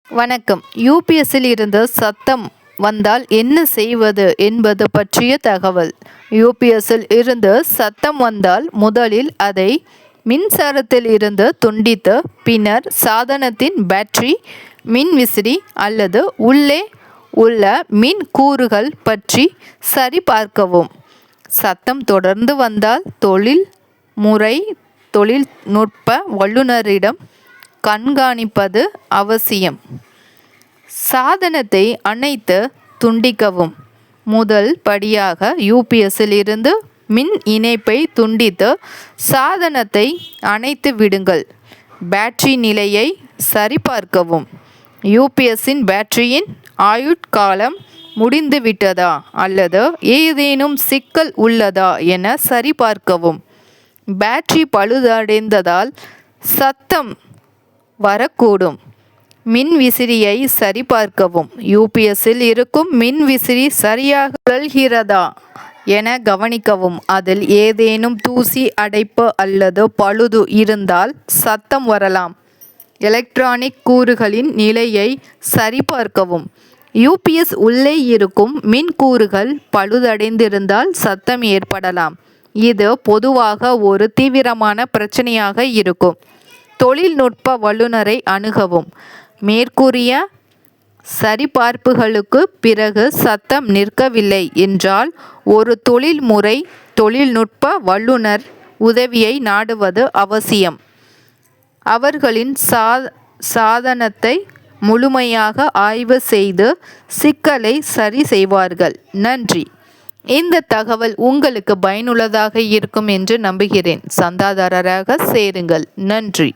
வணக்கம். யூபிஎஸ்ஸில் இருந்து சத்தம் வந்தால் என்ன செய்வது என்பது பற்றிய தகவல். யூபிஎஸ்ஸில் இருந்து சத்தம் வந்தால் முதலில் அதை மின்சாரத்தில் இருந்து துண்டித்து பின்னர் சாதனத்தின் பேட்டரி, மின்விசிறி அல்லது உள்ளே உள்ள மின் கூறுகள் பற்றி சரிபார்க்கவும். சத்தம் தொடர்ந்து வந்தால் தொழில்நுட்ப வல்லுநரிடம் கண்காணிப்பது அவசியம். சாதனத்தை அணைத்து துண்டிக்கவும். முதல் படியாக யூபிஎஸ்ஸில் இருந்து மின் இணைப்பை துண்டித்து சாதனத்தை அணைத்து விடுங்கள். பேட்டரி நிலையை சரிபார்க்கவும். யூபிஎஸ்ஸின் பேட்டரியின் ஆயுட்காலம் முடிந்துவிட்டதா அல்லது ஏதேனும் சிக்கல் உள்ளதா என சரிபார்க்கவும். பேட்டரி பழுதடைந்ததால் சத்தம் வரக்கூடும். மின்விசிறியை சரிபார்க்கவும். யூபிஎஸ்ஸில் இருக்கும் மின்விசிறி சரியாக சுழல்கிறதா என கவனிக்கவும். அதில் ஏதேனும் தூசி, அடைப்பு அல்லது பழுது இருந்தால் சத்தம் வரலாம். எலக்ட்ரானிக் கூறுகளின் நிலையை சரிபார்க்கவும். யூபிஎஸ் உள்ளே இருக்கும் மின் கூறுகள் பழுதடைந்திருந்தால் சத்தம் ஏற்படலாம். இது பொதுவாக ஒரு தீவிரமான பிரச்சனையாக இருக்கும். தொழில்நுட்ப வல்லுநரை அணுகவும். மேற்கூறிய சரிபார்ப்புகளுக்கு பிறகு சத்தம் நிற்கவில்லை என்றால் ஒரு தொழில்நுட்ப வல்லுநர் உதவியை நாடுவது அவசியம். அவர்களின் சாதனத்தை முழுமையாக ஆய்வு செய்து சிக்கலை சரி செய்வார்கள். நன்றி. இந்த தகவல் உங்களுக்கு பயனுள்ளதாக இருக்கும் என்று நம்புகிறேன். சந்தாதாரராக சேருங்கள். நன்றி.